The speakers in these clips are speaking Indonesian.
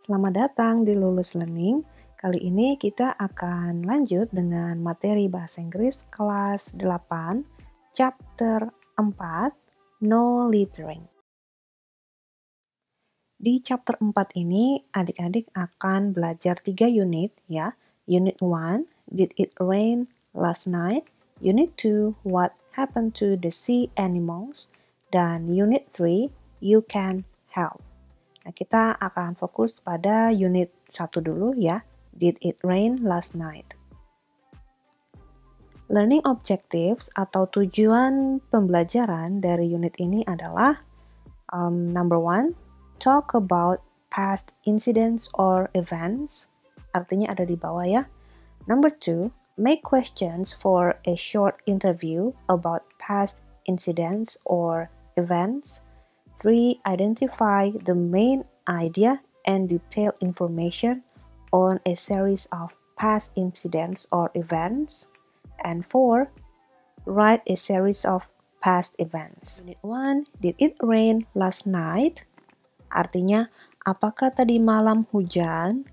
Selamat datang di Lulus Learning. Kali ini kita akan lanjut dengan materi bahasa Inggris kelas 8, chapter 4, No Littering. Di chapter 4 ini, adik-adik akan belajar 3 unit ya. Unit 1, Did it rain last night? Unit 2, What happened to the sea animals? Dan Unit 3, You can help. Nah, kita akan fokus pada unit 1 dulu ya. Did it rain last night? Learning objectives atau tujuan pembelajaran dari unit ini adalah number 1, talk about past incidents or events. Artinya ada di bawah ya. Number 2, make questions for a short interview about past incidents or events. 3. Identify the main idea and detailed information on a series of past incidents or events. And 4. Write a series of past events. Unit 1, Did it rain last night? Artinya, apakah tadi malam hujan?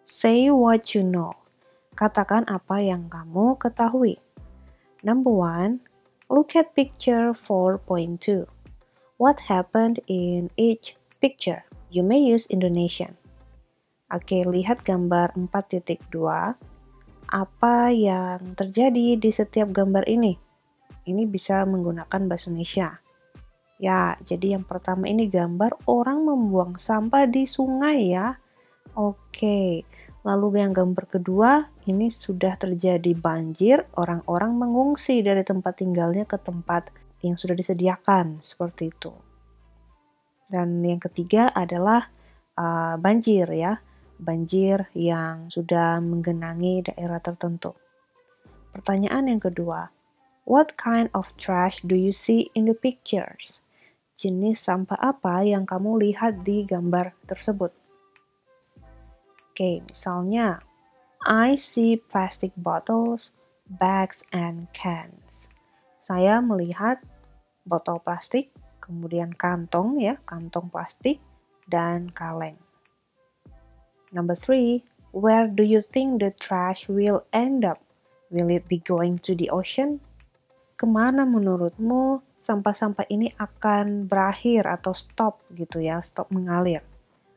Say what you know. Katakan apa yang kamu ketahui. Number 1, look at picture 4.2. What happened in each picture? You may use Indonesian. Oke, lihat gambar 4.2. Apa yang terjadi di setiap gambar ini? Ini bisa menggunakan bahasa Indonesia. Ya, jadi yang pertama ini gambar orang membuang sampah di sungai ya. Oke, lalu yang gambar kedua, ini sudah terjadi banjir, orang-orang mengungsi dari tempat tinggalnya ke tempat yang sudah disediakan, seperti itu. Dan yang ketiga adalah banjir ya, banjir yang sudah menggenangi daerah tertentu. Pertanyaan yang kedua, what kind of trash do you see in the pictures? Jenis sampah apa yang kamu lihat di gambar tersebut? Oke, misalnya, I see plastic bottles, bags, and cans. Saya melihat botol plastik, kemudian kantong ya, kantong plastik, dan kaleng. Number 3, where do you think the trash will end up? Will it be going to the ocean? Kemana menurutmu sampah-sampah ini akan berakhir atau stop gitu ya, stop mengalir?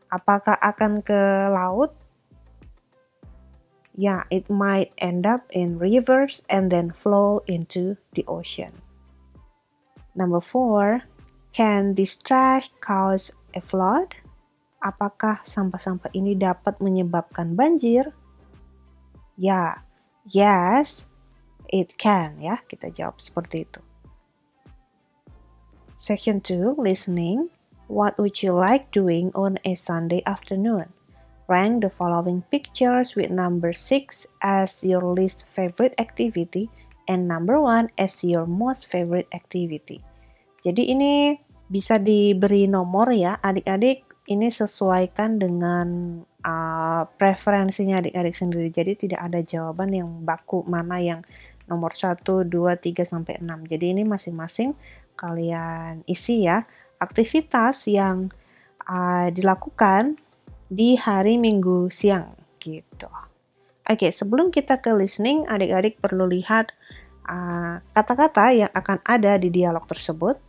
Apakah akan ke laut? Yeah, it might end up in rivers and then flow into the ocean. Number 4, can this trash cause a flood? Apakah sampah-sampah ini dapat menyebabkan banjir? Ya, yes, it can ya. Kita jawab seperti itu. Section 2, listening. What would you like doing on a Sunday afternoon? Rank the following pictures with number 6 as your least favorite activity and number 1 as your most favorite activity. Jadi ini bisa diberi nomor ya, adik-adik. Ini sesuaikan dengan preferensinya adik-adik sendiri. Jadi tidak ada jawaban yang baku mana yang nomor 1, 2, 3, sampai 6. Jadi ini masing-masing kalian isi ya. Aktivitas yang dilakukan di hari Minggu siang gitu. Oke, sebelum kita ke listening, adik-adik perlu lihat kata-kata yang akan ada di dialog tersebut.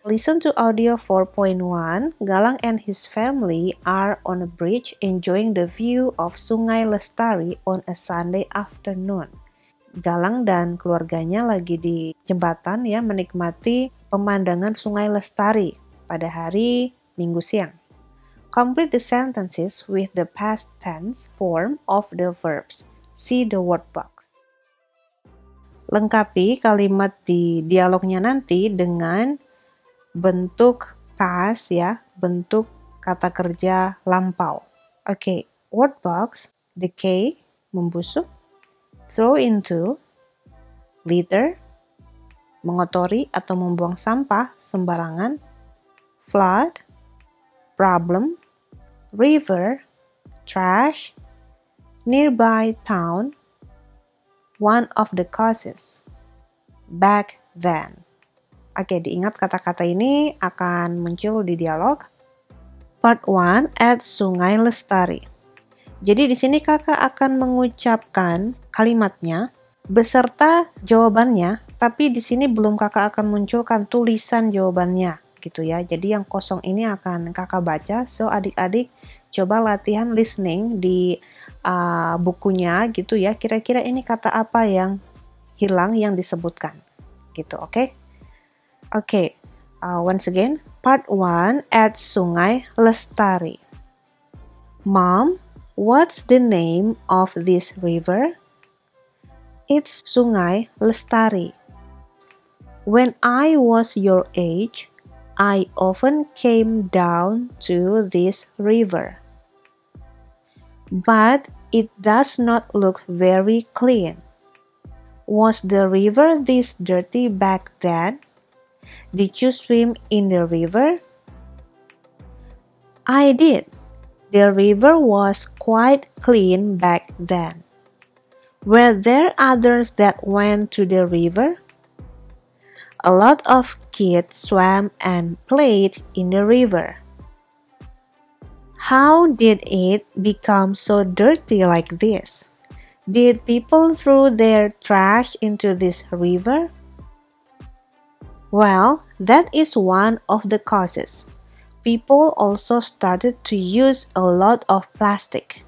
Listen to audio 4.1. Galang and his family are on a bridge enjoying the view of Sungai Lestari on a Sunday afternoon. Galang dan keluarganya lagi di jembatan ya, menikmati pemandangan Sungai Lestari pada hari Minggu siang. Complete the sentences with the past tense form of the verbs. See the word box. Lengkapi kalimat di dialognya nanti dengan bentuk past ya, bentuk kata kerja lampau. Oke, word box, decay, membusuk, throw into, litter, mengotori atau membuang sampah sembarangan, flood, problem, river, trash, nearby town, one of the causes, back then. Oke, diingat kata-kata ini akan muncul di dialog. Part 1 at Sungai Lestari. Jadi di sini kakak akan mengucapkan kalimatnya beserta jawabannya, tapi di sini belum kakak akan munculkan tulisan jawabannya gitu ya. Jadi yang kosong ini akan kakak baca. So adik-adik coba latihan listening di bukunya gitu ya. Kira-kira ini kata apa yang hilang yang disebutkan gitu, oke? Oke, once again, part 1 at Sungai Lestari. Mom, what's the name of this river? It's Sungai Lestari. When I was your age, I often came down to this river. But it does not look very clean. Was the river this dirty back then? Did you swim in the river? I did. The river was quite clean back then. Were there others that went to the river? A lot of kids swam and played in the river. How did it become so dirty like this? Did people throw their trash into this river? Well, that is one of the causes. People also started to use a lot of plastic,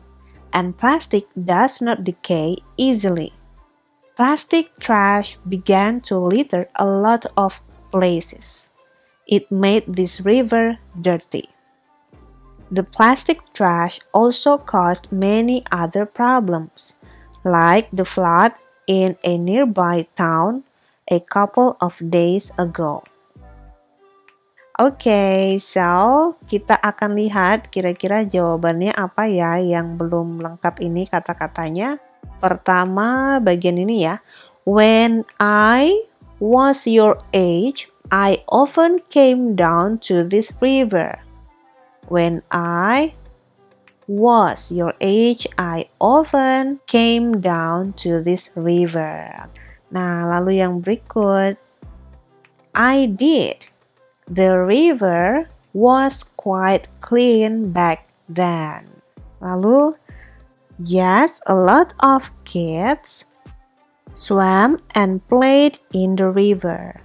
and plastic does not decay easily. Plastic trash began to litter a lot of places. It made this river dirty. The plastic trash also caused many other problems, like the flood in a nearby town a couple of days ago. Oke, so kita akan lihat kira-kira jawabannya apa ya yang belum lengkap ini kata-katanya. Pertama bagian ini ya. When I was your age, I often came down to this river. When I was your age, I often came down to this river. Nah, lalu yang berikut. I did. The river was quite clean back then. Lalu, yes, a lot of kids swam and played in the river.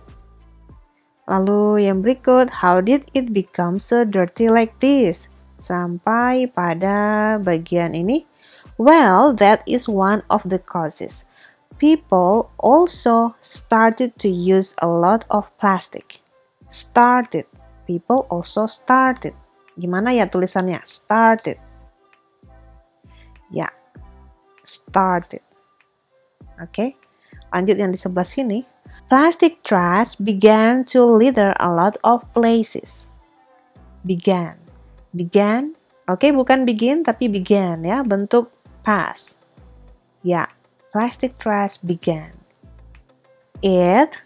Lalu yang berikut, how did it become so dirty like this? Sampai pada bagian ini. Well, that is one of the causes. People also started to use a lot of plastic. Started. People also started. Gimana ya tulisannya? Started. Ya, started. Oke, lanjut yang di sebelah sini. Plastic trash began to litter a lot of places. Began. Began. Oke, bukan begin tapi began ya, bentuk past. Ya, plastic trash began. It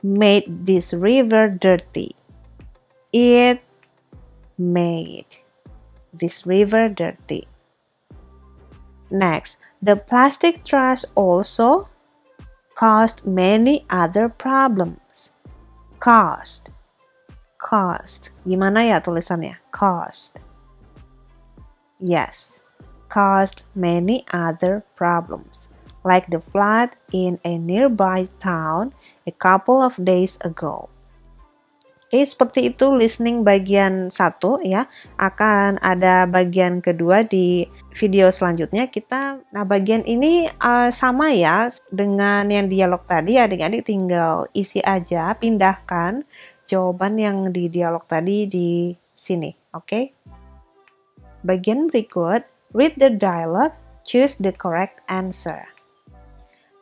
made this river dirty. It made this river dirty. Next, the plastic trash also caused many other problems. Caused. Gimana ya tulisannya? Caused. Yes. Caused many other problems. Like the flood in a nearby town a couple of days ago. Oke, seperti itu listening bagian 1 ya. Akan ada bagian kedua di video selanjutnya. Nah bagian ini sama ya dengan yang dialog tadi. Adik-adik tinggal isi aja, pindahkan jawaban yang di dialog tadi di sini. Oke. Bagian berikut, read the dialogue, choose the correct answer.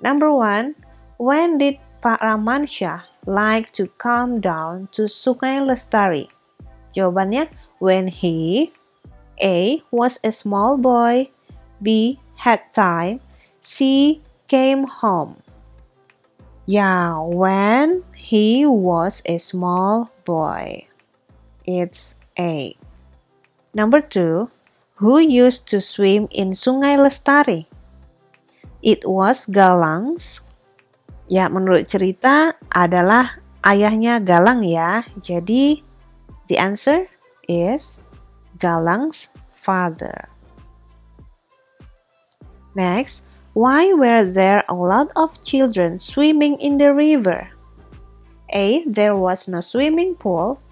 Number 1, when did Pak Ramansyah like to come down to Sungai Lestari? Jawabannya, when he A. was a small boy, B. had time, C. came home. Yeah, when he was a small boy. It's A. Number 2, who used to swim in Sungai Lestari? It was Galang's. Ya, menurut cerita adalah ayahnya Galang ya. Jadi, the answer is Galang's father. Next, why were there a lot of children swimming in the river? A. There was no swimming pool.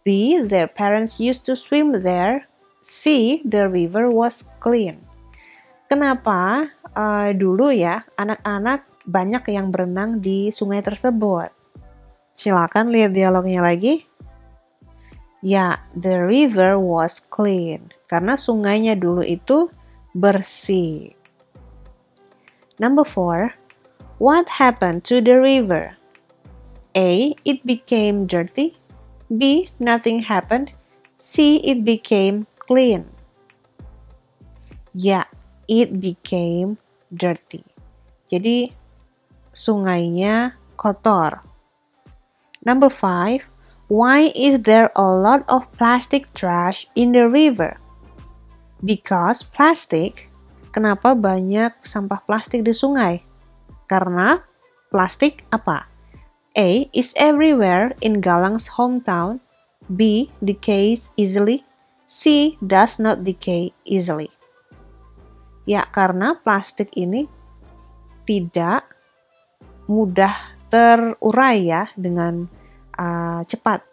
B. Their parents used to swim there. C. The river was clean. Kenapa dulu ya anak-anak banyak yang berenang di sungai tersebut? Silakan lihat dialognya lagi. Ya, the river was clean. Karena sungainya dulu itu bersih. Number 4. What happened to the river? A. It became dirty. B. Nothing happened. C. It became clean. Ya, it became dirty. Jadi, sungainya kotor. Number 5. Why is there a lot of plastic trash in the river? Because plastic. Kenapa banyak sampah plastik di sungai? Karena plastik apa? A. Is everywhere in Galang's hometown. B. Decays easily. C. Does not decay easily. Ya, karena plastik ini tidak mudah terurai ya dengan cepat.